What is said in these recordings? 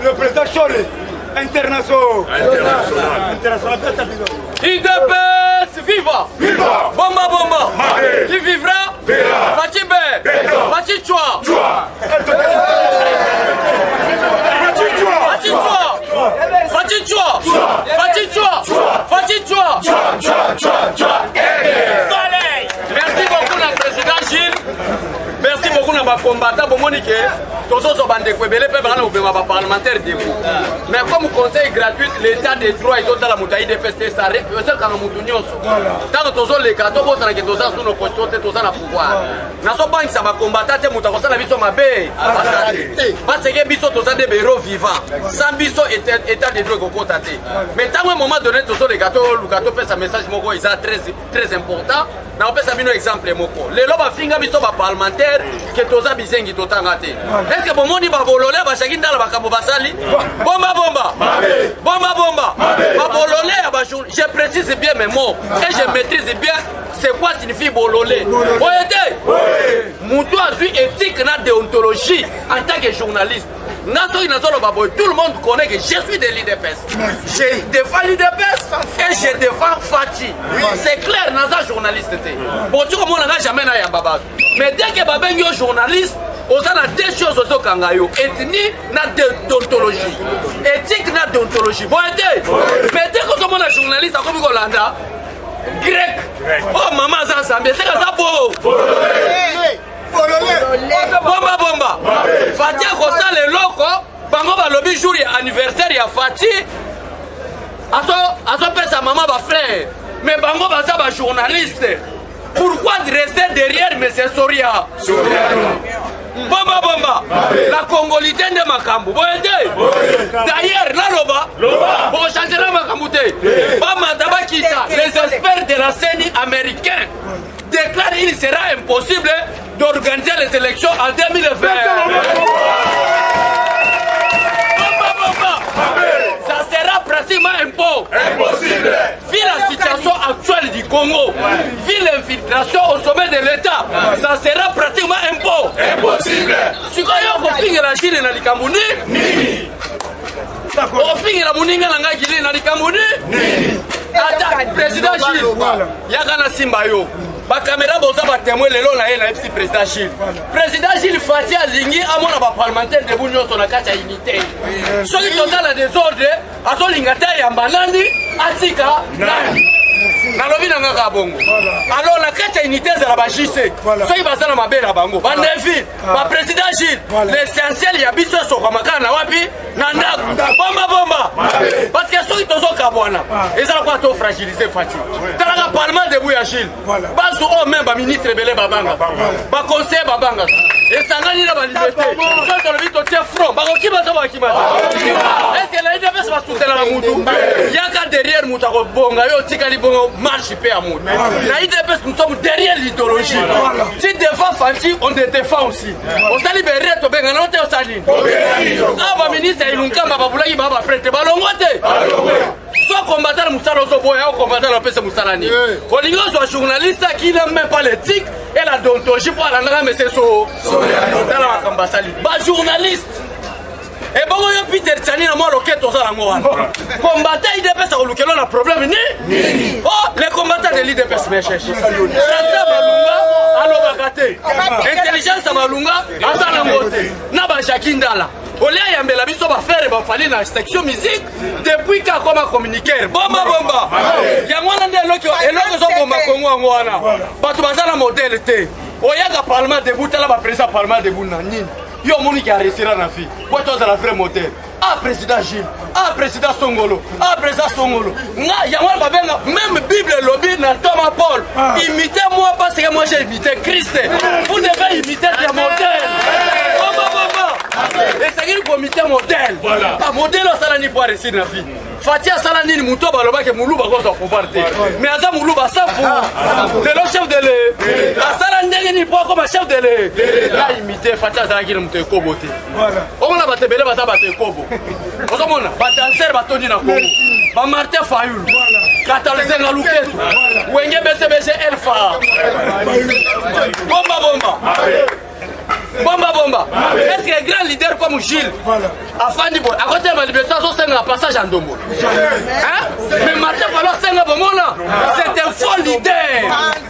Le président Chole, international. IDPS, viva! Viva! Bomba, bomba! Mabe. Qui vivra? Verra. Fatibé! Verra. Fatichua! Chua. Fatichua! Fatichua! Fatichua! Fatichua! Fatichua! Merci beaucoup, la président Gilles. Merci beaucoup, la combattant. Bon, Monique, tous ceux qui ont été parlementaires debout. Mais comme conseil gratuit, l'état des droits et dans la moutaille de PST, ça reste quand nous moutons. Tant que tous les cartons, vous savez que tous sous nos postures, tous en pouvoir. Nous sommes pas ça va combattre, nous avons la vision ma baie. Parce que biso tous des bureaux vivants. Sans biso état des droits qu'on constate. Mais tant qu'à un moment donné, tous les gâteaux, le gâteau fait un message moko, il est très important. Nous avons fait un exemple moko. Les lobes finga biso parlementaire que tous les bisengi tout en gâté. Est-ce que bon monde va bololé, va chacun dans la bacabo basali? Bomba bomba, bomba bomba, va bololé, je précise bien mes mots et je maîtrise bien c'est quoi signifie bololé. Moutou a su éthique na déontologie en tant que journaliste. Tout le monde connaît que je suis de l'IDPS. Je défends l'IDPS et je défends Fati. C'est clair dans un journaliste. Bon, tu comprends, on n'a jamais na yambaba. Mais dès que Babeng est journaliste, on a deux choses au Kangayo. Ethnie na déontologie. Éthique na déontologie. Bon, mais dès que on a journaliste, comme Golanda, grec. Oh, maman, ça ensemble. C'est ça beau. Bomba bomba. Fati a constat le loco. Bango va lobby jour anniversaire ya Fati. Aso père sa maman va frère. Mais Bango va ça va journaliste. Pourquoi rester derrière M. Soria? Bomba bomba. La congolité de Makambu. D'ailleurs, la loba. Bon, changer la Makambouté. Bama Tabakita, les experts de la CENI américaine déclarent qu'il sera impossible d'organiser les élections en 2020. Ça sera pratiquement impossible. Vu la situation actuelle du Congo, vu l'infiltration au sommet de l'État, ça sera pratiquement impossible. Si vous avez la Chine dans les Camerounais, ofingi la muninga na ngai gili na likamuni ata président Gilles yaka na simba yo ba caméra boza ba témoin lelo na yela FC président Gilles Fati alingi amona ba parlementaire de bunyo so na kata unité soki toza la désordre aso lingata ya mbanandi atika nani nalobi na ngaka bongo alors la kata unité za ba JC soki bazana mabela bango ba Neville ba président Gilles l'essentiel ya biso so kamaka na wapi na ndako bomba parce que soki tozo kabwana ezala kwa to fragiliser Fati tala ka parlement de Bouya Gilles bazo o même ba ministre belé babanga ba conseiller babanga esangani na ba liberté soki to lobi to tia front ba kokima to ba kima est-ce que la IDPS va soutenir la mutu yaka derrière mutu ko bonga yo tikali bongo marche pe à mutu la IDPS nous sommes derrière l'idéologie si devant Fati on te défend aussi on s'est libéré to benga non te osali aba ministre ilunka babulaki baba frère balongote soit combattre musala zo boya ou combattre la pese musala ni kolingo soit journaliste qui n'a même pas l'éthique et la déontologie pour la mais c'est so dans la kambasali ba journaliste et bon yo Peter Tchani na moi loquet to ça ngo wana combattre IDPS ko lukelo na problème ni oh les combattants de l'IDPS me chercher ça balunga alo bakate intelligence balunga asana ngote na ba Shakindala Olia yambela biso ba faire ba fali na section musique depuis ka koma communiquer bomba ya mwana nde eloko zo bomba kongo ngwana batu bazana modèle te oyaga parlement debout la ba président parlement debout na nini yo moni qui a réussi na vie pour toi la vraie modèle ah président Gilles ah président Songolo ah président Songolo nga ya moi babenga même Bible lobby na Thomas Paul imitez moi parce que moi j'ai imité Christ vous devez imiter des modèles et ça qui comité modèle ah modèle ça ni pour réussir na vie Fatia Salanini Mouto Baloba que Moulouba va compartir. Mais Azam Moulouba ça pour le chef de l'État. Salanini pour comme chef de l'État. Là imité Fatia Salanini Mouto Koboté. Voilà. On a battu Bele Bata Bate Kobo. On a battu Batoni na Kobo. Ba Martin Fayoul. Voilà. Katalzen na Luketu. Wenge BCBG Elfa. Bomba. Bomba. Est-ce que grand leader comme Gilles Afandi Boy, à côté de ma liberté, c'est un passage en Dombo. Hein? Mais Martin Fallo, c'est un bon là. C'est un faux leader.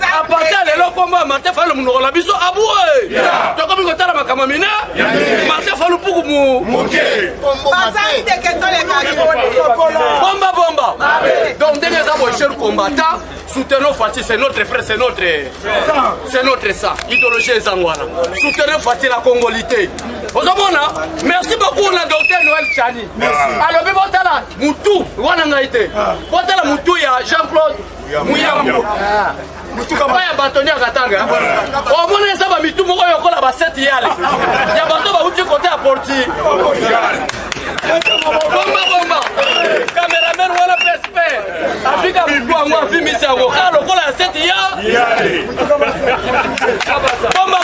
À partir de là, comme Martin Fallo, nous avons la biso aboué. Donc, comme il y a ma camamina, Martin Fallo pour nous. Bomba. Donc, dès que nous avons cher combattant, soutenons Fatih, c'est notre frère, c'est notre sang. Idéologie et Zangwana. Soutenons Fatih la congolité. Merci beaucoup, la docteur Noël Chani. Alors, vous avez là, Moutou, vous avez là, Moutou, il y a Jean-Claude Mouyambo. Kaya bâtonnier à Katanga. Au moins, les hommes mitou moko yoko la basette yale. Ya bato ba uti côté à Porti. Bomba. Cameraman wala perspe. Afrika moutou à moi fi misi yango. Ka lokola ya sette ya. Bomba.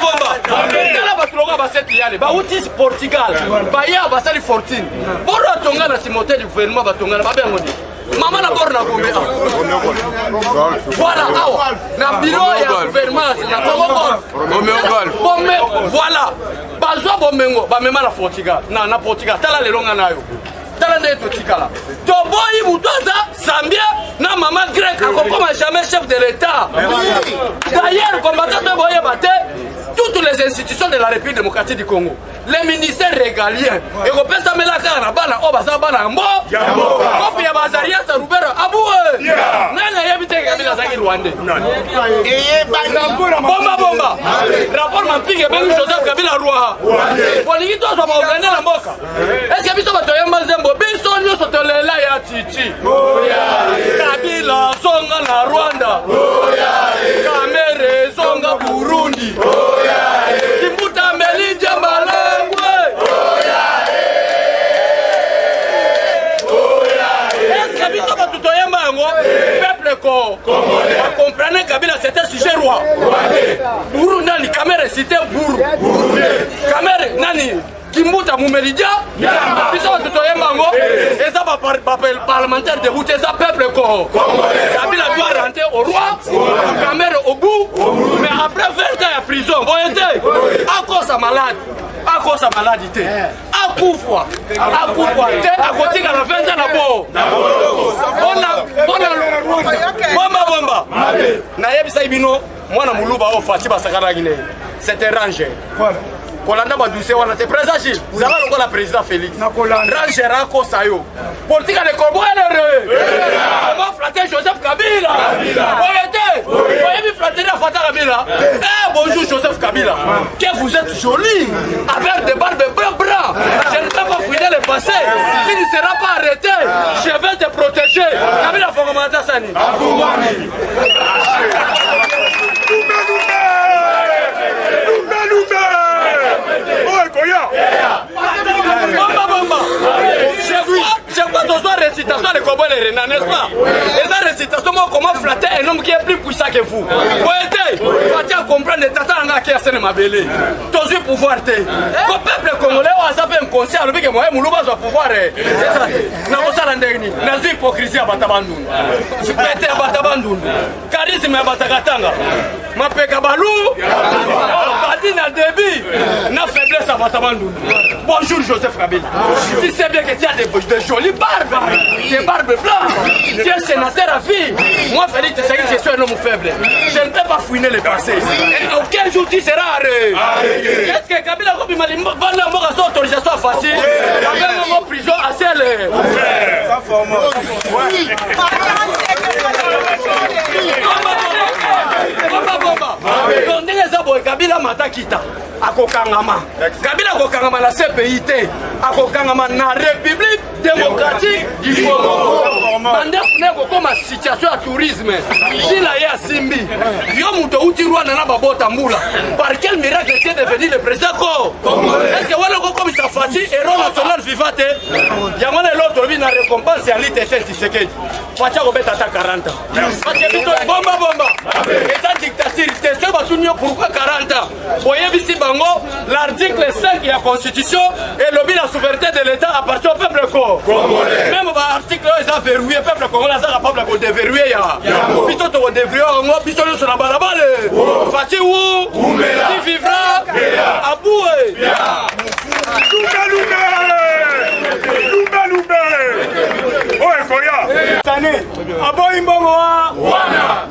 Kala batloga basette yale. Ba uti Portugal. Ba ya basali 14. Boro tonga na simote du gouvernement batonga ba bengo ni. Maman la borne à Gombe. Voilà, na bureau ya gouvernement, na voilà. Bazwa bomengo, ba mema na Portugal. Na Portugal, tala le longa nayo. Tala ndeto tikala. To boyi mutoza Zambia na maman grec akokoma jamais chef de l'État. D'ailleurs, combattant de boye baté toutes les institutions de la République démocratique du Congo, les ministères régaliens, et on peut s'amener la carte à Bana, on va s'amener à Mbo, on peut Bazaria, ça nous verra à Boué. Non, il y a évité Kabila Zaki Rwandais. Bomba. Rapport m'a piqué, ben Joseph Kabila Roi. Polito, ça va organiser la moka. Est-ce que Biso va te dire Mazembo, Biso, nous sommes là, ya Titi. Kabila, Zonga la Rwanda. Kamere, Zonga Burundi. Kimbuta Melidja Malangwe. Est-ce que Biso va tout oyamba yango? Peuple congolais. Comprenez Kabila c'était un sujet roi. Buru nani Kamere c'était Buru. Kamere nani Kimbuta Mumelidja. Biso va tout oyamba yango. Et ça va parlementaire de route, ça peuple congolais. Kabila doit rentrer au roi. Kamere au bout. Mais après 20 ans à prison, vous êtes à cause de malade. À cause de maladie, à Koufoua, à côté de la 20 ans Bomba. Nayebi Saibino, moi na Moulouba au Fatiba Sakaragine. C'était rangé. Kolanda Badouce, on a été présent, vous avez encore la président Félix. Rangera Kosayo. Politique de Corbeau, comment flatter Joseph Kabila? Vous avez vu flatter la Fata Kabila? Eh, bonjour Joseph Kabila. Que vous êtes joli, avec des barbes blancs. Je ne peux pas fouiller le passé. Si tu ne seras pas arrêté, je vais te protéger. Kabila Fokomata Sani. Je vois dans une récitation de Kobo et Renan, n'est-ce pas? Et cette récitation, comment flatter un homme qui est plus puissant que vous? Vous faut comprendre les tatans qui sont ma belle. Tous les pouvoirs. Le peuple congolais a sapé un conseil à l'objet que moi, Moulouba doit pouvoir. N'a pas ça l'endegni. N'a pas hypocrisie à Batabandou. Pété à Batabandou. Charisme à Batagatanga. Ma Pekabalou. Badi n'a débit. N'a faiblesse à Batabandou. Bonjour Joseph Kabila. Tu sais bien que tu as des jolies barbes. Des barbes blanches. Tu es sénateur à vie. Moi, Félix, tu sais que je suis un homme faible. Je ne peux pas fouiner le passé. Et aucun jour tu seras arrêté. Est-ce que Kabila a dit que son autorisation facile? Il y a même en prison à celle. Ça forme. Bomba. Donc, Kabila Matakita. À Kokanga. akokangama. Kabila akokangama la CPIT, akokangama na République démocratique du Congo. Manda funeko comme situation ya tourisme. Jila ya Simbi. Yo muto uti Rwanda na babota mbula. Par quel miracle est devenu le président congolais? Est-ce que wala ko comme ça fati héros national vivate? Yamana l'autre bi na récompense ya l'ITC Tshisekedi. Facha ko beta ta 40 ans. Parce que bito bomba. Et ça dictature, c'est ba tunyo pourquoi 40 ans? Voyez ici bango l'article 5 de la Constitution et le la souveraineté de l'État appartient au peuple congolais. Même l'article ils ont verrouillé peuple congolais ça capable de déverrouiller ya. Biso to déverrouiller ngo biso yo sur la balabala. Fachi où? Qui vivra? Aboué. Lumbe. Oh Koya. Tane. Aboyi mbongo wa. Wana.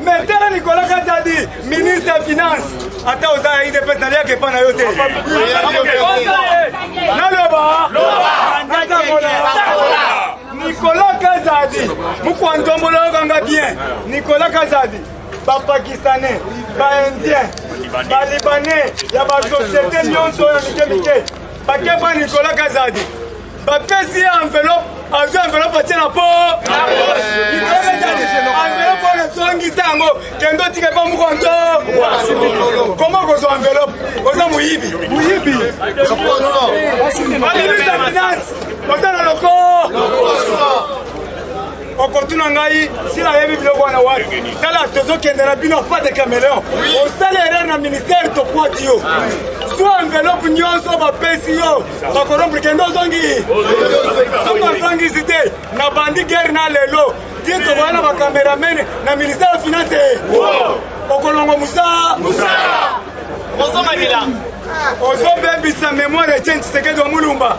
Maintenant Nicolas Kazadi, ministre des Finances. Attends, vous avez des personnalités qui pas na yote. Nicolas Kazadi, Mukwandomolo kanga bien. Nicolas Kazadi, ba Pakistanais, ba Indien, ba Libanais, ya ba société nyonso ya mike. Ba kepa Nicolas Kazadi. Ba pesi enveloppe, enveloppe tient po. Enveloppe songi tango, kendo tike pa mukonto. Comment qu'on soit enveloppe? Oza muyibi. On continue à gagner. Si la vie est bonne, dans la maison qui est dans la bino, pas de caméléon. On salaire dans le ministère de Poitio. Soit enveloppe, nous sommes à Pessio. On comprend que nous sommes en cité. Na bandi guerre na lelo. Dieu te voit na caméraman, na ministère des Finances. On comprend Moussa. Bonsoir Mabila. Ozobe bisa mémoire de Tchèque Tshisekedi wa Mulumba.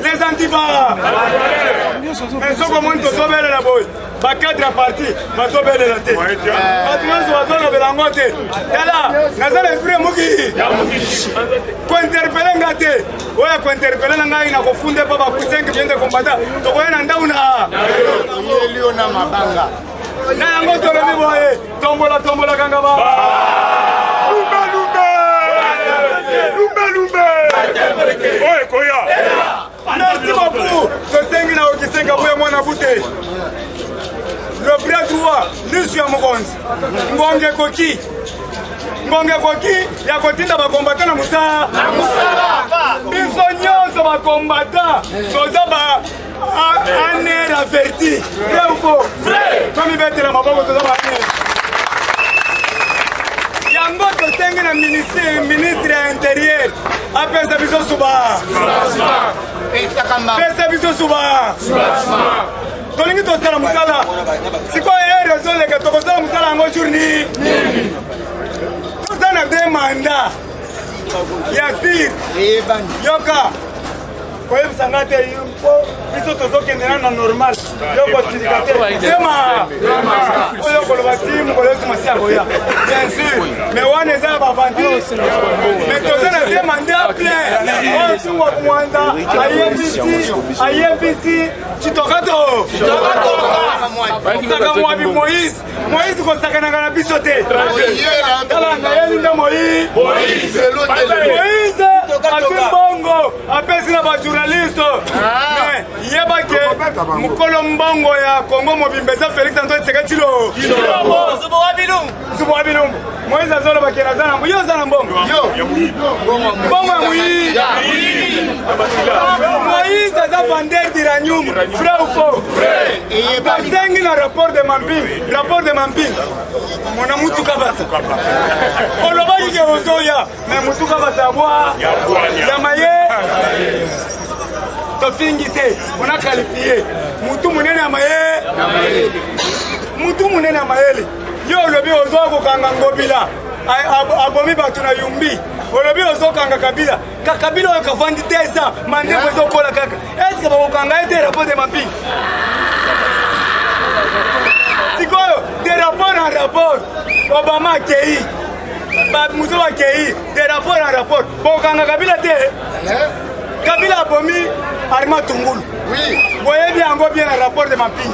Les antivas. Mais ce comment tu sobele la boy. Ba cadre parti, ba sobele la tête. Attention wazola belangote. Yala, nazale frère muki. Ko interpeller ngate. Oya ko interpeller ngai na kofunda baba kusenga biende kombata. To koyena ndauna. Yelio na mabanga. Na yango to lebi boye. Tombola kanga ba. Lumbe. Oh Koya. Merci beaucoup. Tosengi na okisenga boya mwana bute. Le bras droit, Lucie Mogonzi. Ngonge Koki ya kotinda ba combattant na Moussa. Biso nyonso ba combattant. Toza ba aner averti. Yauko. Comme betela maboko toza ba. Yango tosengi na ministre intérieur. Apesa biso suba. Pesa biso suba. Tolingi tosala musala. Siko raison les que tokosala musala ngo journée. Tosana demanda. Yasir. Yoka. Koye sangate yuko biso tozokendena na normal. Yoko sindikate. Dema. Oyo koloba timu kolesi masia boya. Bien sûr. Mais wana za ba bandi. Mais tozana demanda plein. Tungo kwanza IMPC Chitokato. Saka mwabi Moïse kosaka na biso te. Tala ngayeli nda Moïse. Moïse bongo apesi na ba journaliste. Mais yebake mukolo mbongo ya Kongo mobimbeza Félix Antoine Tshisekedi lo. Zubo wabilum. Moïse azolo bakena zana mbuyo zana mbongo. Bongo mwi. Moïse aza vendeur d'uranium. Vrai ou faux? Basengi na rapport de Mamping. Mona mutu kabasa. Oloba yike ozoya. Mais mutu kabasa boa. Yamaye. Tofingi te. On a qualifié. Mutu munene amaye. Yo lobi ozo kokanga ngobila. Abomi batu na yumbi. Olobi ozo kanga Kabila. Kabila oyo kavandi tesa. Mande ozo kola kaka. Est-ce que bakokanga ete rapport de Mamping? Sikoyo, des rapports en rapport. Obama kei. Muso wa kei. Des rapports en rapport. Bakokanga Kabila te. Kabila abomi Arma Tungulu. Boye bien encore bien le rapport de Maping.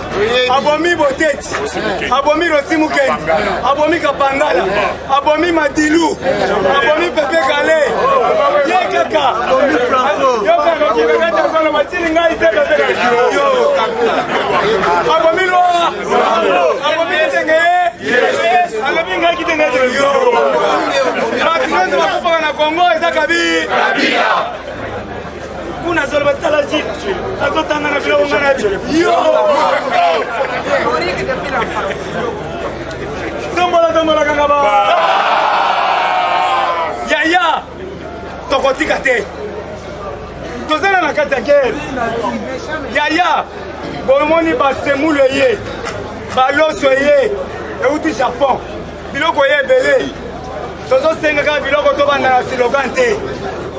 Abomi Boteti. Abomi Rossi Mukendi. Abomi Kapangala. Abomi Madilu. Abomi Pepe Gale. Ye kaka. Abomi Franco. Yo kaka kika kaka matini ngai te Pepe Gale. Yo kaka. Abomi Loa. Abomi Tenge. Abomi ngai kitenge. Yo. Bakino bakufa na Kongo eza Kabila. Kuna zolo batala ji akotanga na bilo ngana yo tombola kanga ba yaya tokotika te tozala na kati ya guerre yaya bomoni basemulu ye baloso ye euti Japon biloko ye ebele tozosenga kaka biloko tobanda na slogan te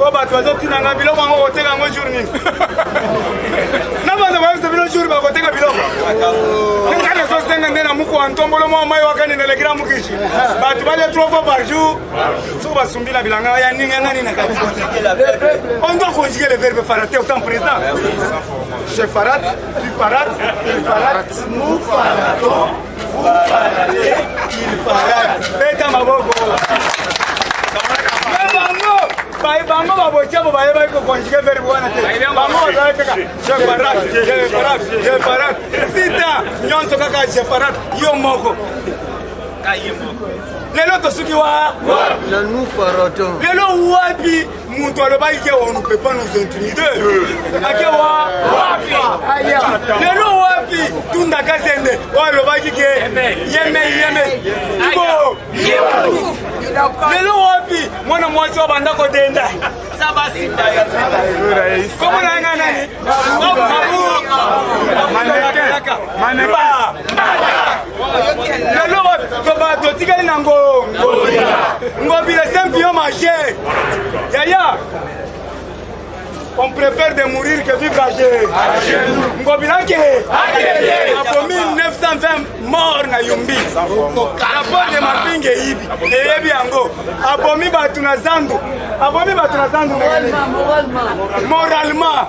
o bato bazotinanga biloko yango koteka yango jour nini na bato bayebisa bino jour bakoteka biloko nga nazosenga nde na muku wa ntombolo mwa mai wakani nelekila mukishi bato balie 3 fois par jour soko basumbi na bilanga ya ninga nini na kati on doit conjuguer le verbe farater autant présent je farate tu farates il farate nous faratons vous faratez il farate beta maboko bango babochabo baye baye ko conjuguer verbe wana te bango bazaye kaka je farate sita nyonso kaka je farate yo moko lelo tosuki wa na nous faratons lelo wapi muntu alobaki ke on ne peut pas nous intimider ake wa lelo wapi tunda kasende alobaki ke yeme ibo lelo wapi mwana mwasi wabanda kodenda komo na nga nani lelo wapi totikali na ngobila c'est un pion majeur yaya on préfère de mourir que vivre à genoux. Ngobila ke après 1920 mort na Yumbi. Rapport de Mapinge hivi. Eyebi yango. Abomi batu na zandu. Moralement.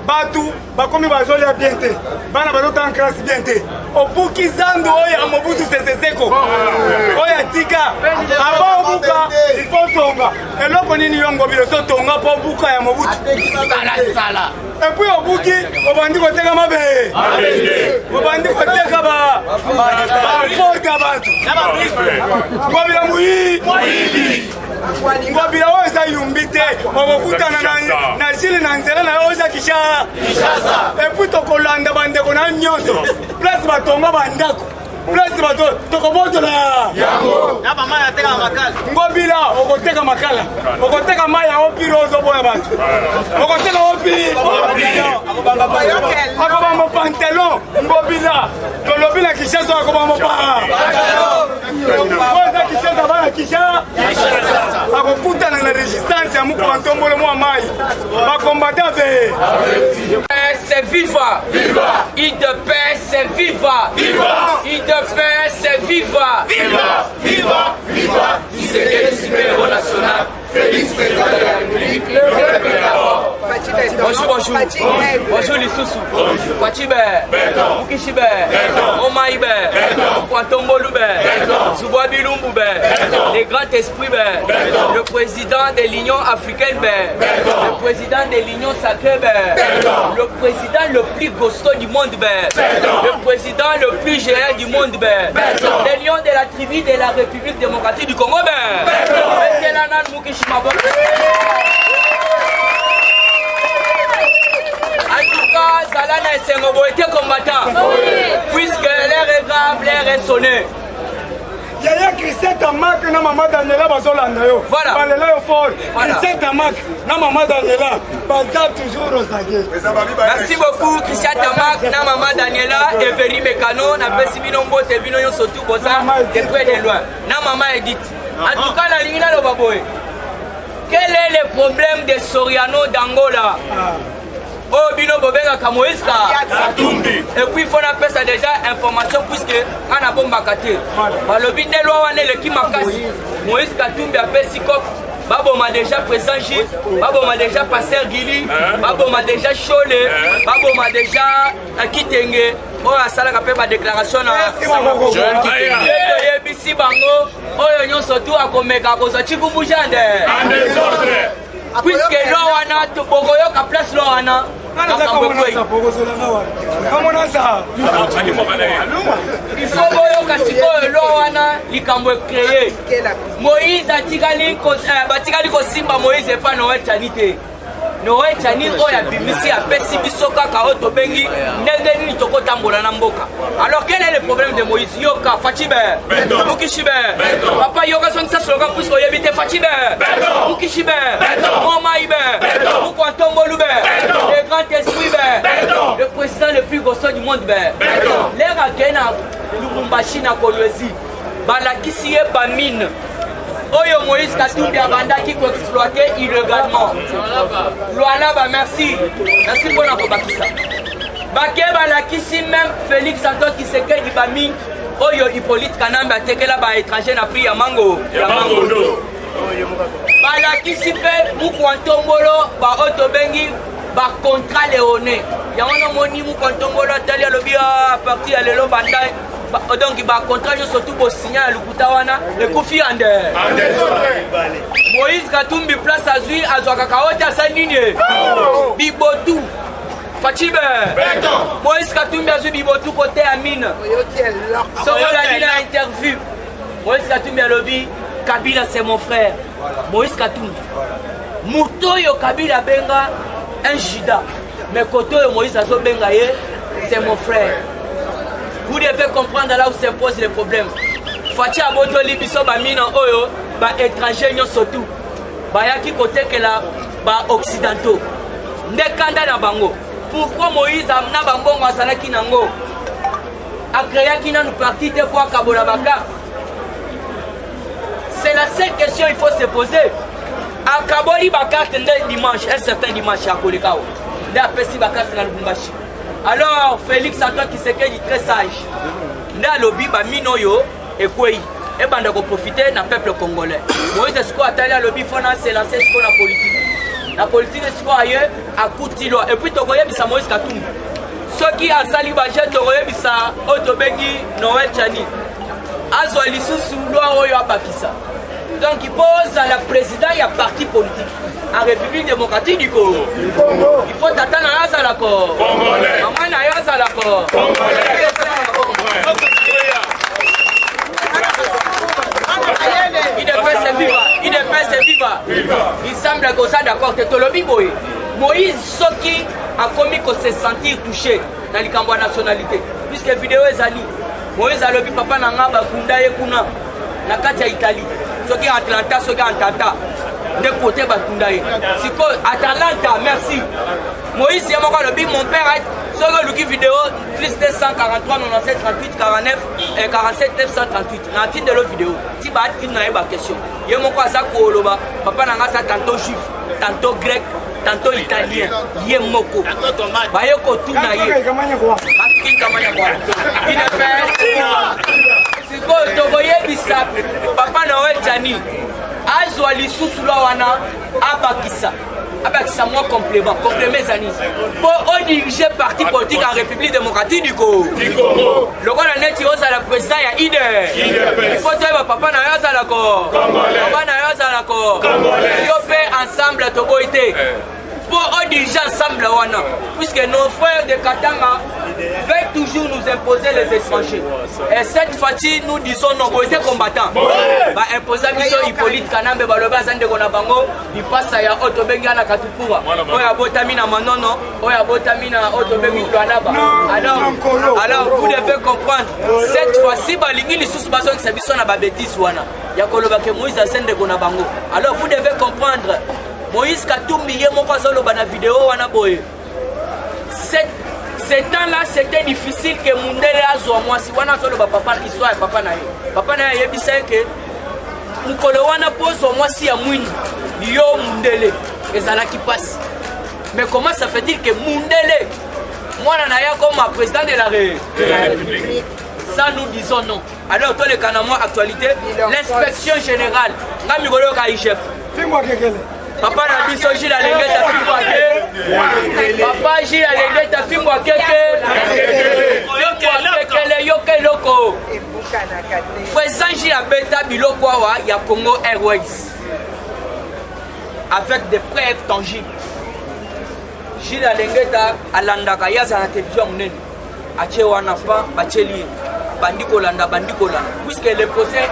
Batu bakomi bazolia bien te. Bana bazo tan classe bien te. Obuki zandu oya Mobutu Sese Seko. Oya tika. Aba obuka il tonga. Eloko nini yo ngobila so tonga po buka ya Mobutu. Sala. Et puis au bouki, on va dire que tu as ma belle. On va dire que tu as ngobila oza yumbite okokutana na jili na nzela na oza Kinshasa epuis tokolanda bandeko na nyonso place batonga bandako place bato tokobotola ngobila okoteka makala okoteka mai ya opiro ozoboya bato okoteka opi akobamba pantalon ngobila tolobi na Kinshasa akobamba oza Kinshasa bana Kinshasa akokutana na résistance ya muku bantombolo mwa mai bakombata ve c'est viva. Il de paix, c'est viva. Il de paix, c'est viva. Viva. Qui se quede super national. Félix président de la République. Bonjour les sous. Kwachibe. Mukishibe. Omaïbe. Kwantombolube. Zouabilumboube. Les grands esprits. Le président de l'Union africaine. Le président de l'Union sacrée. Le président le plus costaud du monde. Le président le plus géant du monde. Le lion de la tribu de la République démocratique du Congo. En tout cas, Zalana et Sengobo étaient combattants. Puisque l'air est grave, l'air est sonné. Yaya Christian Tamak na Maman Daniela bazolanda yo. Voilà. Balela yo fort. Christian Tamak na Maman Daniela baza toujours Rosage. Merci beaucoup Christian Tamak na Maman Daniela et Veri Mekano na Pesibino Mbote Bino yo surtout boza de près de loin. Na Maman Edith. En tout cas la ligne là le baboy. Quel est le problème de Soriano d'Angola? Oh, Bino Bobenga Kamoiska. Et puis il faut appeler ça déjà information puisque on a bon bakate. Le bine loi wane le kimakasi. Moïse Katumbi appelle Sikop. baboma déjà président Gilles, baboma déjà pasteur Gili, baboma déjà Chole, baboma déjà Kitenge. Oh, ça la fait ma déclaration na Joël Kitenge. Yebisi bango, oyo nyonso tu akomeka kozati kumbujande. Puisque l'Oana, tu bogoyoka place l'Oana. Il faut boyoka sikoyo l'Oana likambo créé. Moïse atikali kosimba Moïse epa Noël Chanite. Noël Chani oya bimisi apesi biso kaka oto bengi ndenge nini tokotambola na mboka. Alors quel est le problème de Moïse? Yoka Fachibe Mukishibe Papa yoka son sa slogan puisque yebite Fachibe Mukishibe Momaïbe Mukwantombolube le grand esprit le président le plus gossant du monde l'air à Kena Lubumbashi na Kolwezi balakisi ye bamine Oyo Moïse Katumbi abandaki ko exploiter illégalement. Lualaba merci. Merci pour la Bakisa. Bakeba la kisi même Félix Antoine qui se quede bami. Oyo Hippolyte Kanamba tekela ba étranger na prix ya mango. Ya mango. Bala kisi pe Mukwantombolo ba otobengi ba contrat léoné. Ya wana moni Mukwantombolo tali alobi a partir ya lelo bandai. Donc il va contrat surtout pour signer à Lukutawana le Kofi Ande. Moïse Katumbi place à Zui à Zouakakaota Sanine. Bibotou. Fachibe. Moïse Katumbi a Zui Bibotou côté Amine. Sur la ligne interview. Moïse Katumbi a lobby. Kabila c'est mon frère. Moïse Katumbi. Moutoyo Kabila Benga un Juda. Mais Kotoyo Moïse Azo Benga c'est mon frère. Vous devez comprendre là où se posent les problèmes. Fati aboto libiso ba mina oyo ba étranger nyo surtout. Ba yaki côté que là ba occidentaux. Ndekanda na bango. Pourquoi Moïse amna bango ngwasala kinango? A créé kina nous parti te fois kabola baka. C'est la seule question il faut se poser. A kaboli baka tende dimanche, un certain dimanche à Kolekao. Nde apesi baka na Lubumbashi. Alors, Félix Antoine qui s'est dit très sage. Nda lobby ba minoyo et quoi et bande ko profiter na peuple congolais. Moïse est-ce qu'on attend lobby fona c'est lancer ce qu'on a politique. La politique est quoi ailleurs à coup de loi et puis to koye bisa Moïse Katumbi. Ceux qui a sali ba jet to koye bisa otobengi Noël Chani. Azo lisusu loi oyo apakisa. Donc il pose à la président il y a parti politique. En République démocratique du Congo. Il faut attendre à Azalako. Maman à Azalako. Il est presse viva. Il semble que ça d'accord. C'est le boy. Moïse Soki a commis que se sentir touché dans les camps de nationalité. Puisque vidéo est ali. Moïse a lobby papa nanga bakunda yekuna. Na kati ya Italie. Soki Atlanta, soki Antanta. De côté Bakundaï. Siko Atalanta, merci. Moïse Yamaka le mon père a sur le vidéo plus de 143 97 38 49 et 47 938. Dans de la vidéo. Si bah tu n'as pas question. Yamaka ça koloba. Papa n'a pas tantôt juif, tantôt grec, tantôt italien. Yemoko. Bayoko tout na yé. Il est fait. Siko Togoye Bissap. Papa Noël Jani. Azwa lisusu la wana abakisa moi complément zani pour diriger parti politique en République démocratique du Congo. Le rôle de net à la président ya IDE. Il faut dire papa na yaza la ko. Papa na yaza la ko. Yo fait ensemble tobo été. Pour diriger ensemble wana puisque nos frères de Katanga veulent toujours nous imposer les étrangers. Et cette fois-ci, nous disons non, nous sommes combattants. Bah imposer mission Hippolyte Kanambe baloba zande kona bango, il passe à Otobengi na Katupura. Oya botamina manono, oya botamina Otobengi Lualaba. Alors vous devez comprendre, cette fois-ci balingi les sous bazo qui s'habillent na ba bêtise wana. Ya koloba ke Moïse zande kona bango. Alors vous devez comprendre, Moïse Katumbi ye moko azoloba na vidéo wana boye. Ce temps-là, c'était difficile que Mundele azwa moi si wana tolo ba papa histoire ya papa na ye. Papa na ye yebisa ke mukolo wana pozo moi si ya mwini yo Mundele ezala qui passe. Mais comment ça fait-il que Mundele moi na ya comme président de la République? Ça nous disons non. Alors toi le Kanamo actualité, l'inspection générale, ngami golo ka chef. Fimwa kekele. Papa na biso Gilles Alengeta fimwa ke. Papa Gilles Alengeta fimwa keke. Kekele yoke loko. Président Gilles Abeta biloko awa ya Congo Airways. Avec des preuves tangibles. Gilles Alengeta alandaka yaza na télévision munene. Ache wana pa bacheli bandikolanda. Puisque le procès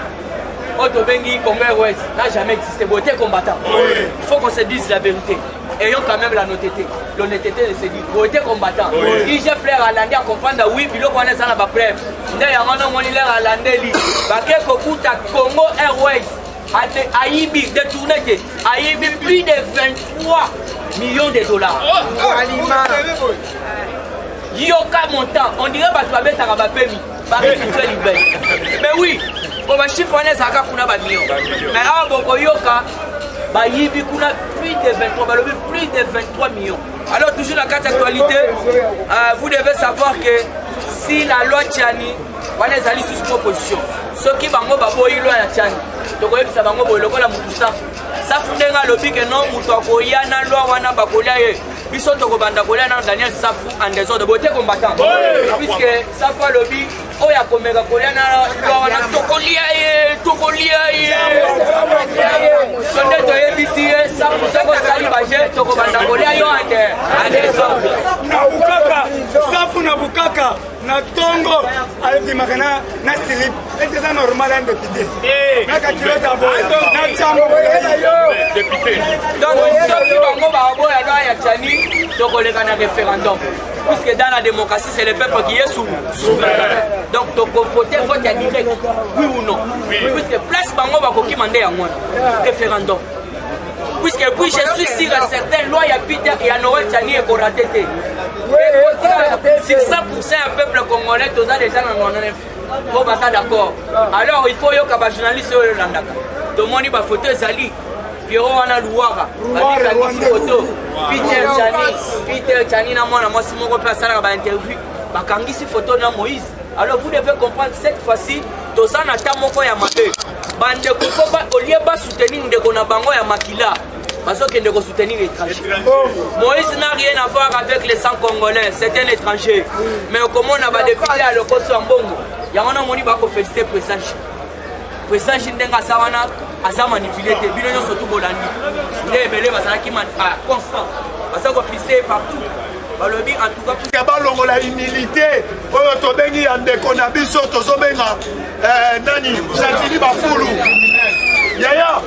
Otobengi Congo Airways n'a jamais existé. Beauté combattant. Il faut qu'on se dise la vérité. Ayons quand même la honnêteté. L'honnêteté de se dire. Beauté combattant. Si j'ai frère Alandé à comprendre, oui, puis l'on connaît ça dans ma preuve. D'ailleurs, on a mon leader Alandé. Baké Kokuta Congo Airways. Aïbi détourné. Aïbi plus de 23 millions de dollars. Yoka montant. On dirait que tu vas mettre à ma famille. Mais oui. Pour ma chiffre, on est à kuna ba millions. Mais à Boko Yoka, bah yibi kuna plus de 23 millions. Alors toujours dans cette actualité, vous devez savoir que si la loi Tchani, on est allé sous proposition. Ceux qui bango babo ilo ya Tchani, donc on ça bango boloko la mutusa. Ça fundenga lobi que non mutoko yana loi wana bakolia ye. Biso toko banda kolia na Daniel Safu en désordre de beauté combattant. Puisque Safu lobi oya komeka kolia na loi wana tokolia ye. Sonde to yebisi ye Safu soko sali baje toko banda kolia yo en désordre. Na bukaka, Safu na bukaka. Na tongo avec makana na slip est-ce que ça normal en député na kakilo tabo na chambo député donc ceux qui vont boya na ya Tchani tokoleka na référendum puisque dans la démocratie c'est le peuple qui est souverain donc tokovoter vote ya direct oui ou non puisque place bango bakoki mande ya ngwana référendum puisque puis je suis sûr certaines lois ya Peter et à Noël Tchani et Koratete. Si 100% un peuple congolais, tous les gens en ont d'accord. Alors il faut que les journalistes soient là. Tout le monde va photo Zali. Pierrot Wana Louara. Peter Tchani, moi, si mon place à la interview, Bakangisi photo na Moïse. Alors vous devez comprendre cette fois-ci, tous les gens n'ont ya mabe. Bande Kokoba, au lieu de soutenir Ndeko Bango ya Makila. Parce qu'il ne soutenir l'étranger. Moïse n'a rien à voir avec les 100 Congolais, c'est un étranger. Mais comment on a député à l'Okoso en Bongo, il y a un moni qui féliciter le président. Le président Chindenga Sawana a manipulé, il y a surtout Bolandi. Il est belé, il est constant. Parce qu'il est félicité partout. En tout cas, il y a la humilité. Il y a des conabis, Nani, Chantini Bafoulou. Yaya,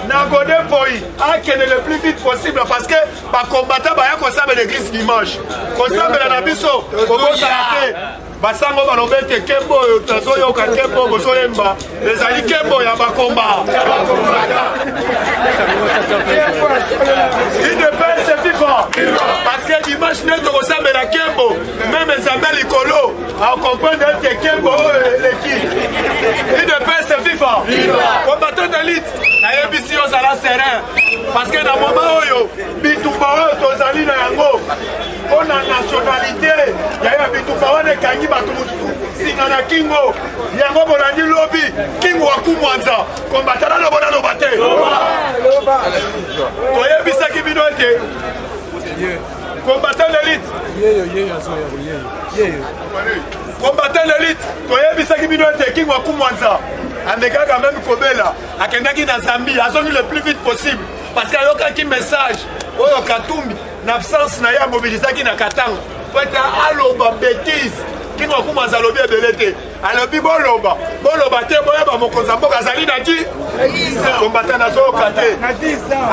Nagode Boy, a le plus vite possible parce que par combattant, il y a l'église dimanche. Consomme la Nabiso, Basango Balobete, Kembo, Tazoyo, Kembo, Bozoemba, les Ali Kembo, Yabakomba. Il ne peut se vivre parce que dimanche, nous ressemble à Kembo, même les Amel Icolo, à comprendre que Kembo est l'équipe. Il ne peut se vivre. Combattant d'élite, la MBC aux ala serein. Parce que dans le moment où Bitumba, Tozali, Nango, on a nationalité, il y a Bitumba, on est Kangi, Singana Kingo, Yango Bolandi Lobby, Kingo Akumwanza, combattant dans le Bolano Bate. Toye Bisaki Binote, combattant d'élite. Combattant l'élite, Toye Bisaki Binote, Kingo Akumwanza. Ameka quand même Kobela, à Kendaki dans Zambie, a sonné le plus vite possible. Parce qu'il y a aucun message, Oyo Katumbi, l'absence n'a mobilisé qui n'a Katang. Faut être à l'oba bêtise, qui n'a pas zalobi de l'été. Alors, Boloba, Boloba, Teboya, mon Kozambo, Kazali Nati, combattant à Zo Kate.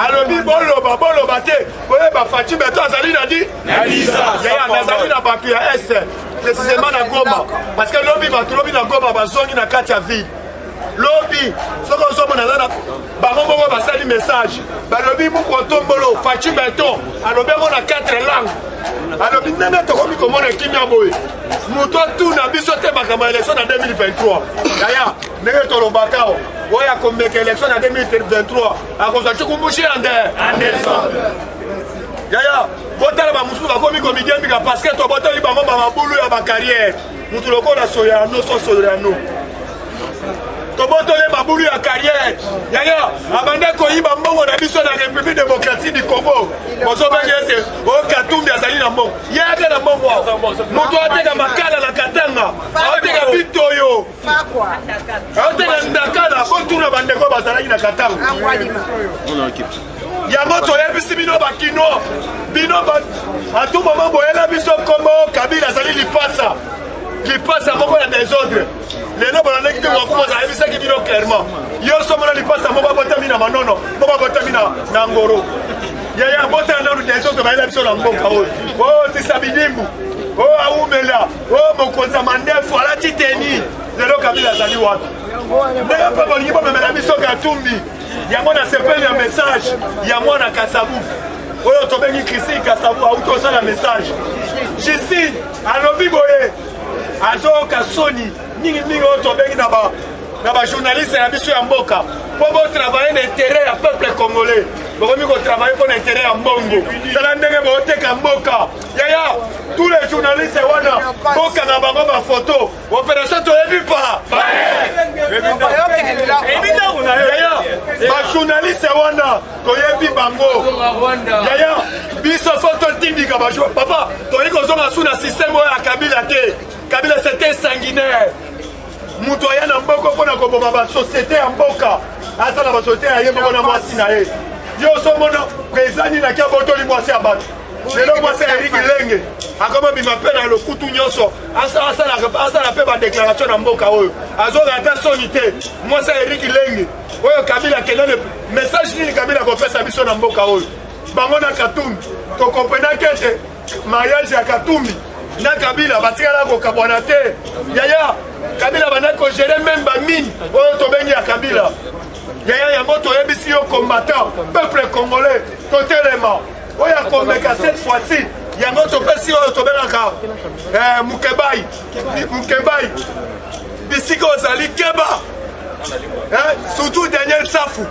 Alors, Boloba, Boloba, Teboya, Fatim, Azali Nati, Nazali Nabakia Est, précisément à Goma. Parce que l'obbi na Goma, Bazongi na Katia Ville. Lobby, ce qu'on s'en a Baromo va saluer message. Balobi Moukotombolo, Fachi Beton, alors on a 4 langues. Alors, nous avons comment on a Kimia Boy. Nous avons tout nabisoté ma élection en 2023. D'ailleurs, nous avons Bakao. Oui, à comme élection en 2023. À cause de Chukumbushi en décembre. Yaya, botala ba musu ba komi comédien bika parce que to botali ba mama boulou ya ba carrière. Mutu loko na soya no so soya no. tobotole mabulu ya carrière yaya abande koyiba mbongo na biso na République démocratique du Congo bozobenge ete o Katumbi azali na mbongo yeke na mbongo moto ateka makala na Katanga aoteka bitoyo aoteka ndakala botuna bandeko bazalaki na Katanga yango toyebisi bino bakino bino à tout moment boyela biso kombo Kabila azali lipasa moko ya désordre lelo balandeki te wakumoza ayebisaki bino clairement yo somona lipasa moko abotami na manono moko abotami na ngoro yaya botana nanu désordre bayela biso na mboka oyo o sisabidimbu o aumela o mokonzi ya mandefu alati teni lelo Kabila azali wapi ndenge mpe bolingi bomemela biso Katumbi yango na sepeli ya message ya mwana Kasabu oyo tobengi Christine Kasabu auti osala message Justine alobi boye azoyoka soni mingimingi oyo tobengi na bajournaliste ya biso ya mboka mpo botravaille na intérêt ya peuple congolais bokomi kotravaille mpo na intérêt ya mbongo tala ndenge booteka mboka yaya tous les journalistes wana bokanga bango bafoto opération toyebi pa yaya bajournaliste wana toyebi bango yaya biso fo totindika papa toyei kozonga su na système oyo ya Kabila te Kabila c'était sanguinaire mutu aya na mboka mpona koboma basosiété ya mboka asala basosiété ya ye moko na mwasi na ye yo osomona prezani na kia botoli mwasi ya bato lelo mwasi ya Eric Lenge akoma bima mpe na lokutu nyonso asala mpe badéclaration na mboka oyo azoka ata soni te mwasi ya Eric Lenge oyo Kabila akenda message nini Kabila kopesa biso na mboka oyo bango na Katumbi tokomprenaki ete mariage ya Katumbi na Kabila batikala kokabwana te yaya Kabila bana kogere même bamine oyo tobengi ya Kabila yaya yango toyebisi yo combattant peuple congolais totelema oyo akomeka cette fois-ci yango topesi oyo tobengaka Mukebai bisika ozali keba surtout Daniel Safu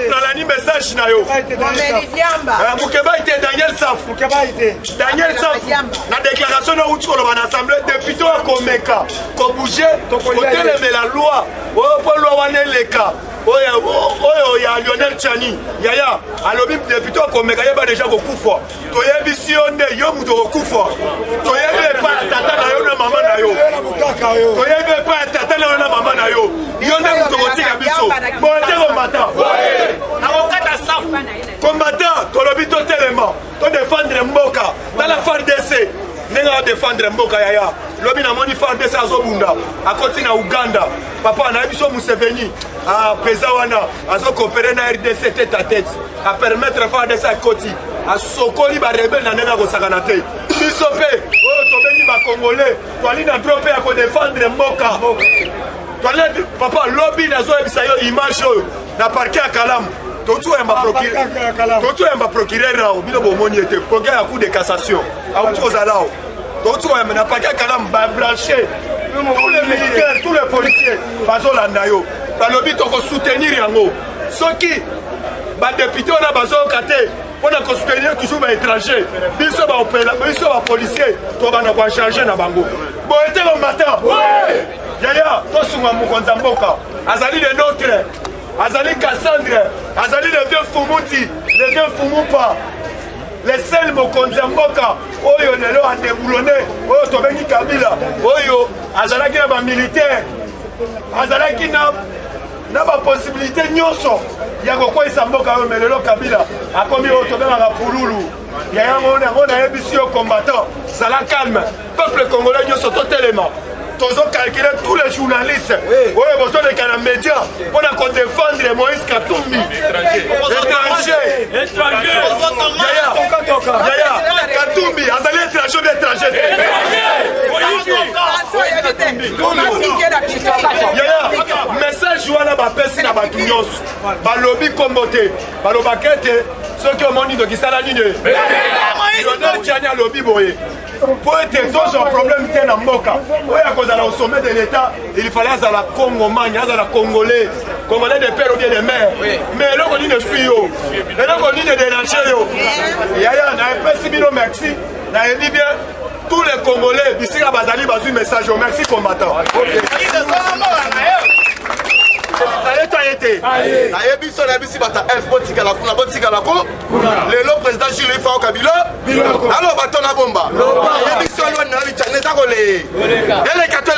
nalani message na yo Mukebai te Daniel Safu na déclaration na uti koloba na assemblée député akomeka kobouge kotelemela loi oyo mpo loi wana eleka oyo ya Lionel Tchani yaya alobi député akomeka yeba deja kokufa toyebisi yo nde yo mutu kokufa toyebi epa ya tata na yo na mama na yo toyebi epa ya tata na yo na mama na yo yo nde mutu kotika biso bote kombatant nakokata safu kombatant tolobi totelema todefendre mboka tala FARDC ndenge adefendre mboka yaya lobi namoni FARDC azobunda akoti na Uganda papa nayebi so Museveni peza wana azokopere na RDC tête à tête apermettre FARDC akoti asokoli barebele na ndenge akosakana te biso mpe oyo tobengi bakongolais twali na dro mpe ya kodefendre mboka twali papa lobi nazoyebisa yo image oyo na parke ya Kalamu totuemba procureur ao bino bomoni ete procureur ya coup de cassation auti kozala ao totuemba na parke ya Kalamu bablanche tous les militaires tous les policiers bazolanda yo balobi tokosoutenir yango soki badepute wana bazoyoka te mpona kosoutenir toujours baétranger biso bapolicier tobanda koachange na bango boye te kombatant yaya tosunga mokonzi ya mboka azali le nôtre azali Cassandre azali le vieux Fumuti le vieux Fumupa le sel mokonzi ya mboka oyo lelo adeboulone oyo tobengi Kabila oyo azalaki na bamilitaire azalaki na baposibilité nyonso ya kokweyisa mboka oyo me lelo Kabila akomi oyo tobengaka pululu yango nayebisi yo combattant zala calme peuple congolais nyonso totelema tozocalculer tous les journalistes oyo bozoleka na média mpona kodefendre Moïse Katumbi étranger yaya Katumbi azali étranger obi étranger yaya message wana bapesi na bato nyonso balobi kombo te balobaka ete soki omoni dokisala nini Lionel Tchani alobi boye po ete tozwa problème te na mboka oyo akozala au sommet de l'état il fallait azala congomani azala congolais de père ou bien de mère mais eloko nini esui yo eloko nini dérange yo yaya naepesi bino merci nayebi bien tous les congolais bisika bazali bazwi message merci combattant été. Nayebiso nabisi bata F botika la kuna botika la ko. Le président Jules Fao Kabila. Alors bato na bomba. Nayebiso lwa na bichane za kole. Elle est cathé.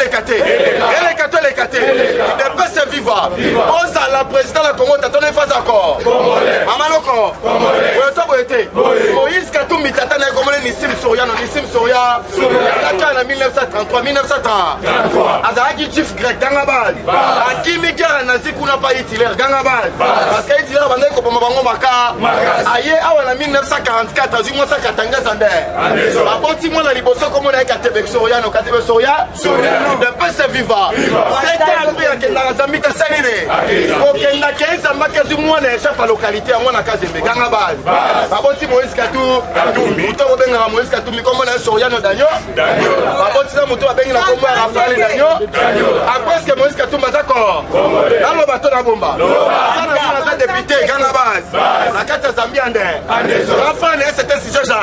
Ne peut se vivre. Osa la président la Congo t'attendait pas encore. Amaloko. Moïse Katumbi tatana komone ni Sim Soria no Sim Soria. La en 1933 1933. Azaki chief grec Gangabal. Akimi Kera nazi kuna pa Hitler Gangabal. Parce que Hitler bande ko poma bango maka. Aye awa na 1944 azu mo sa katanga zande. Aboti mo na liboso komone na Katebe Soria no Katebe Soria. De peut se vivre. C'est un peu que dans Zambie Sanine. Okenda keza makazu mo na chef localité mo na Kazembe Gangabal. Aboti Moïse Katou. Muto benga Moïse Katou mi komone na Soria no Danyo. Aboti na muto benga na komone Rafael Danyo. Après que Moïse Katou mazako. Dans le bateau na bomba. Ça na député Gangabal. La carte Zambie ande. Rafael c'était si jaja.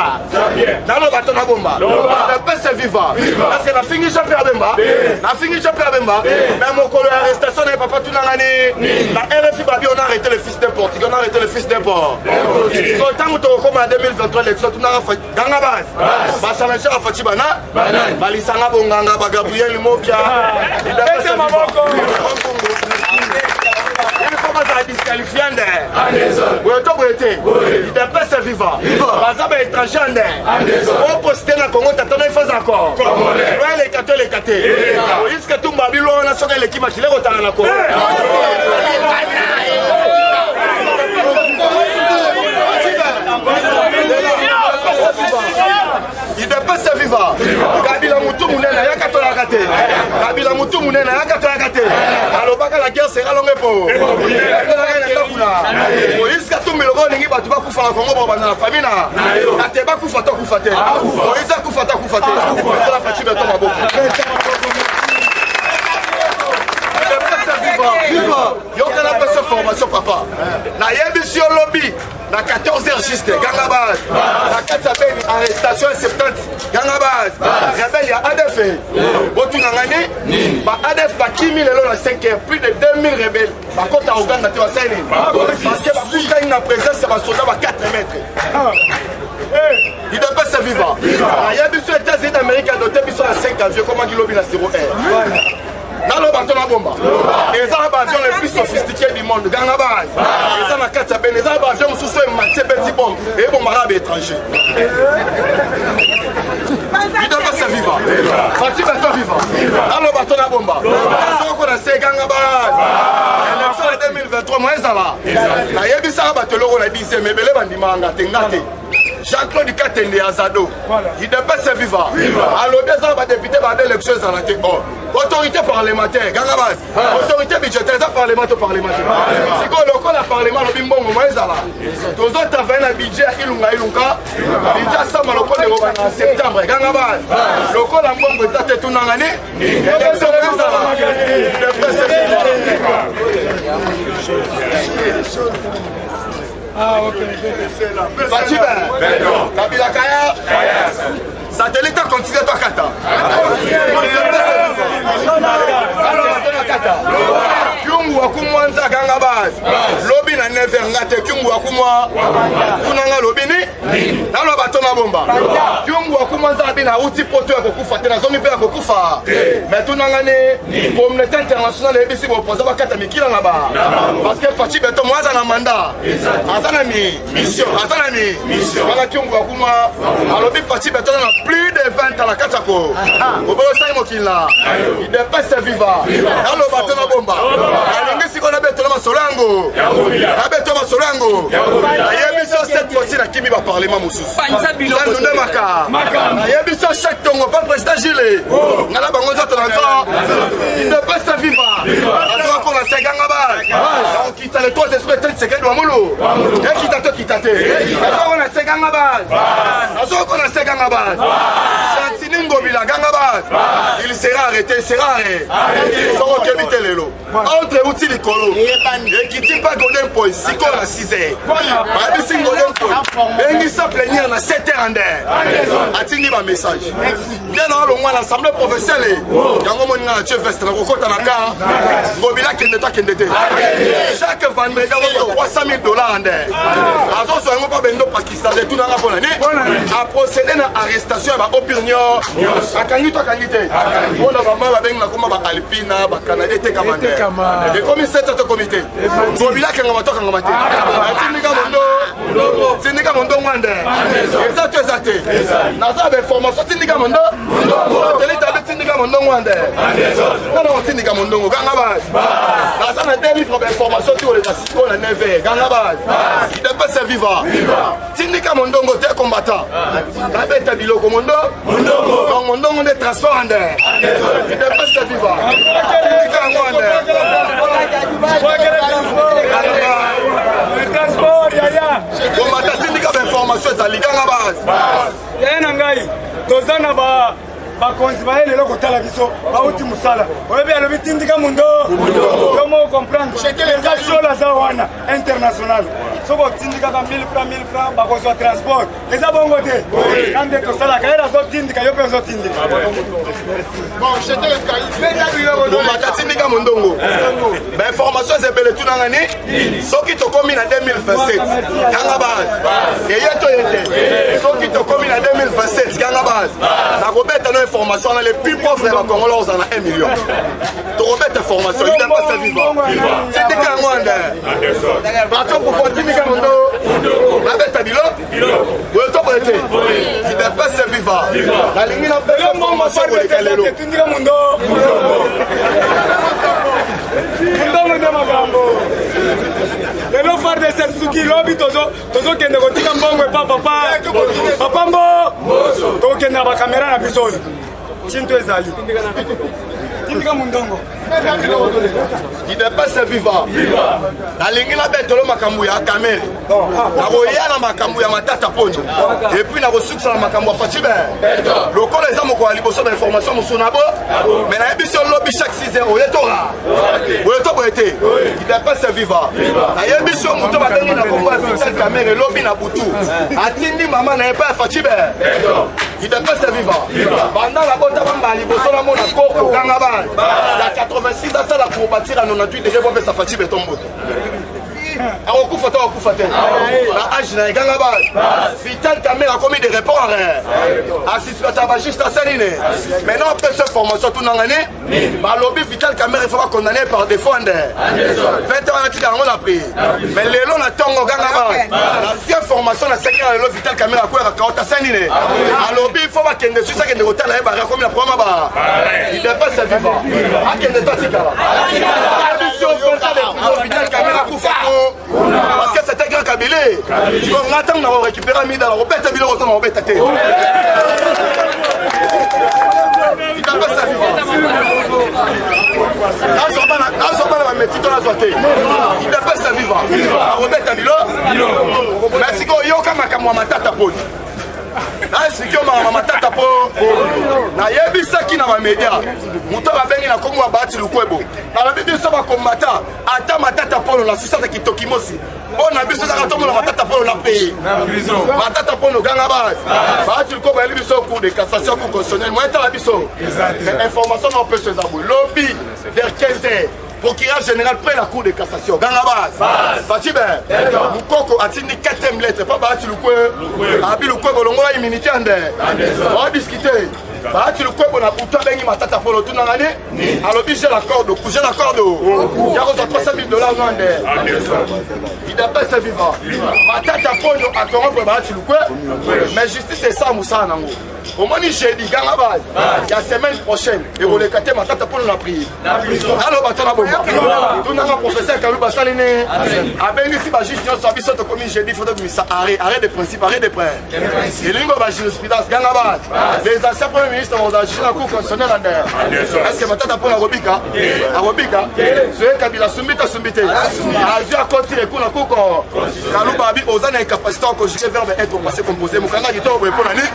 Dans le bateau na bomba. De peut se vivre. Parce que la fini champion Bemba. La fini champion Bemba. Mais mon collègue arrestation n'est pas tout l'année. La RFI Babi on a arrêté le fils d'import. On a arrêté le fils d'import. Quand on comme en 2023 l'élection tout n'a fait Gangabas. Ba challenger a fait Bana. Balisanga Bonganga ba Gabriel Mobia. Il faut pas disqualifier oui, il ne peut se vivre. Par exemple, étranger, on poste dans le Congo, t'attends, il faut encore. Les cathés. Est-ce que tout le monde a sorti l'équipe qui est dans la Congo? Il ne peut se vivre. Kabila Moutou Mounena, Yakatola Kate. Kabila Moutou Mounena, Yakatola Kate. Alors, la guerre sera longue pour. Moïse Katumbi le rôle n'ingi batu bakufa na Congo bana la famille na. Ate bakufa to kufate. Moïse akufa to kufate. La fachi beto maboko. Yokana pesa formation papa. Na yebisi lobby na 14h juste Gangabas. Na 4 beni arrestation 70 Gangabas. Rebelle ya ADF. Botu ngani ba ADF ba kimi lelo na 5h plus de 2000 rebelles. Ba kota Uganda te wasaini. Parce que ba kuka ina présence ba soldat ba 4 mètres. Il ne peut pas se vivre. Il y a des États-Unis d'Amérique à doter biso na 5 avions comme il lobby na 0R. Dans le bateau la bomba, les avions les plus sophistiqués du monde, Gangabas, les avions sous ce match, petit bombe, et bon arabe étranger. Il doit pas se vivre. Fatih va vivre. Dans le bateau la bomba, on a ces Gangabas. L'élection de 2023, moi, ça va. La Yébissa bateau l'euro, la 10e, mais belé bandimanga, tengate. Jean-Claude Katende Azado, il ne peut pas se vivre. Alors, bien sûr, les députés vont avoir l'élection dans la tête. Autorité parlementaire, Gangabas. Autorité budgétaire, ça parlementaire. C'est quoi le parlement, le bimbo, moi, ça va. Tous autres travaillent dans le budget, Ilunga. Budget, ça, le code de en septembre, Gangabas. Le code de Mbongo, ça, c'est tout dans l'année. Il ne peut pas se vivre. Ah, ok. Fatiba, Kabila Kaya, satellite continue toi Kata. Kyungu wakumwanza Gangabas. Lobi na never ngate kyungu wakumwa. Kunanga lobini. Nalo bato na bomba. Kyungu wakumwanza bina uti poto ya kokufa tena zomi pe ya kokufa. Mais tunanga ne communauté internationale ebisi bo poza bakata mikila na ba. Parce que Fatiba to mwaza na mandat. Azanami mission. Wala kyungu wakumwa. Alobi Fatiba to na plus de 20 ans la katako. Obo sai mokila. Il ne peut se vivre. Nalo bato na bomba. Alingi siko na beto na solango. Na beto na solango. Yebiso cette fois-ci na kimi ba parlement mususu. Nando maka. Yebiso chaque tongo pas président Gilles. Ngala bango zoto na nzo. Il ne peut se vivre. Azo ko na seganga ba. On quitte les trois esprits 30 secondes wa mulu. Et kitate. Azo ko na seganga ba. Azo ko na seganga ba. Santini ngobila. Ngobila Gangabaz, il sera arrêté, il sera arrêté. Sans éviter les lots. Entre outils les colos. Et qui dit pas Golden Point, si qu'on a 6 heures. Rabbi Singh Golden Point. Et il s'est plaigné à 7 heures en d'air. A-t-il ma message? Bien dans le moins l'assemblée professionnelle. Yango Moninga, tu es veste, la Roko Tanaka. Ngobila Kendeta Kendete. Chaque vendredi, $300 000 en d'air. Alors, ce n'est pas Bendo Pakistanais, tout dans la bonne année. A procédé à l'arrestation à l'opinion. A Kangito Kangite. On a vraiment la benne, comme Alpina, Canada, et Kamande. Et comme il s'est au comité. Ngobila Kangamato Kangamate. Tindika Mondo Wande. Et ça, tu es athée. Naza avait formation Tindika Mondo. Tindika Mondo Wande. Non, Tindika Mondo Gangabaz. Naza n'a pas livre d'information sur les assistants à 9h. Gangabaz. Il n'est pas vivant. Tindika Mondo, t'es combattant. La bête à Biloko Mondo. Donc Mondo, on est transport en l'air. Il n'est pas vivant. Tindika Wande. Le transport, yaya. Combattant Tindika d'information, ça ligue à la base. Yaya Nangai, Dozana ba. Bakonzibaye lelo kotala biso bauti musala oyebi alobi tindika mundo comment comprendre eza shola za wana international soko tindika ka 1000 francs bakozwa transport eza bongo te kande tosala kaera zo tindika yo pe zo tindika bon j'étais le tindika mundongo ben information c'est belle tout nangani soki to komi na 2027 kanga base et yeto yete soki to komi na 2027 kanga base na kobeta no information les plus pauvres les Congolais on a 1 million. Tu remets ta formation, il n'est pas sa vivant. C'est des Cangouandais. Bateau pour faire Tindika Mondo. La bête à Bilo. Où est-ce que tu es? Il n'est pas sa vivant. La ligne n'a pas de formation pour les Calélo. Tindika Mondo. Lelo faire de Setsuki lobby tozo kende kotika mbongo pa papa mbo to kende ba kamera na biso chinto ezali Tindika Mundongo il n'est pas vivant. La ligne n'a pas de makambu ya kamera. Na roya na makambu ya matata ponyo. Et puis na ressource na makambu fatibe. Loko les amo ko aliboso na information musonabo. Mais na ebiso lobby chaque 6 heures oyetora. Oyeto boete. Il n'est pas vivant. Na ebiso muto ba bengi na kombo ya kamera lobby na butu. Atindi mama na pas fatibe. Il n'est pas vivant. Pendant la bota bamba aliboso na mona koko gangaba. La 86 à ça la pour bâtir à 98 déjà bon ça fatigue et tombe. La âge n'a gagné pas. Vital Caméra a commis des réponses. Assiste à tabagiste à Saline. Maintenant, après cette formation, tout l'année, le lobby Vital Caméra il faut pas condamner par défaut. 20 ans, on a pris. Mais les lots n'attendent pas. La deuxième formation, la cinquième, le Vital Caméra a quoi à Saline. Le lobby il faut pas qu'il y ait des choses qui ne rotent pas comme la première. Il n'est pas sa vivant. À quel état c'est là? Vital Caméra a parce que c'était grand Kabilé. Si on attend d'avoir récupéré un dans la roupette, il va retourner en roupette. Il n'a pas sa vie. Il n'a pas sa vie. La roupette à Bilo. Mais si on y a aucun makamwa matata poli. Expliquez ma matata po na yebisa ki na média muto ba bengi na komo abati lukwebo na la biso ba komata ata matata po na sisa de kitokimosi on a biso ka tomo na matata po na pays matata po no ganga base ba tu ko ba biso cour de cassation pour constitutionnel moi ta biso information non peut se zabou lobby vers 15h procureur général près la cour de cassation Gangabaz Fatibe Mukoko a tini 4e lettre pas Bahati Lukwe Abi Lukwe Bolongola immunité en der on va discuter Bahati Lukwe Bona Pouta Bengi Matata Polo tout dans l'année alors j'ai l'accord de coucher l'accord de il y a $300 000 en der il n'a pas sa vivant Matata Polo a corrompre Bahati Lukwe mais justice c'est ça Moussa Nango au moins j'ai dit Gangabaz il y a semaine prochaine et vous les catez Matata Polo la prière alors Batana tout le professeur Kalouba Saline a bien ici ma juge n'a pas sorti comme j'ai dit faut que ça arrête de principe arrête de près et lingo ba jurisprudence Gangabaz les anciens premiers ministres vont agir en cour constitutionnelle en der est-ce que Matata pour la Robika c'est Kabila Sumbita a vu à côté les cours la cour Kalouba bi aux années incapacité à conjuguer verbe être passé composé mon kanga dit pour l'année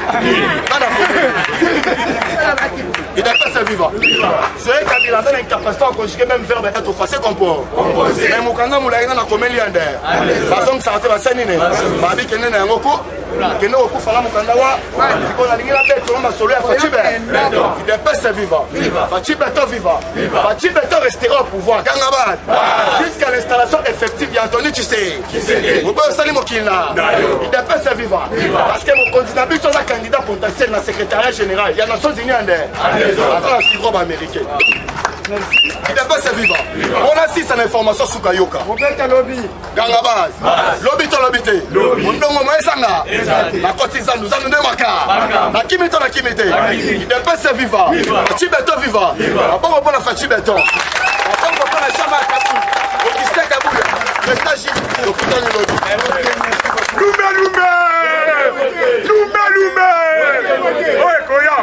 vivant. C'est Kabila dans l'incapacité à conjuguer même verbe être au passé composé. Mais Mukanda Moulaïna n'a commis l'un d'air. Façon que ça a été la scène. Babi Kenen et Ngoko. Kenen Oku Fala Mukanda Wa. Qu'on a ligné la tête, on a solo à Fatibé. Il dépêche vivant. Fatibé est vivant. Fatibé restera au pouvoir. Gangabad. Jusqu'à l'installation effective d'Anthony Tshisekedi. Vous pouvez saluer Mokina. Il dépêche vivant. Parce que mon candidat, c'est un candidat potentiel dans le secrétariat général. Il y a les Nations Unies en l'air. Attends, la robe américaine. Il dépasse vivant. On a 6 en information sur Kayoka. Gangabaz. Lobby to lobby te. Mondongo Maesanga. La cotisane nous a donné Maka. La Kimito la Kimite. Il dépasse vivant. Fachibeto vivant. Bon on la Fachibeto. Bon on la Chama Kabou. Augustin Kabouya. Restagie. Le putain de lobby. Loumé. Ouais, Koya.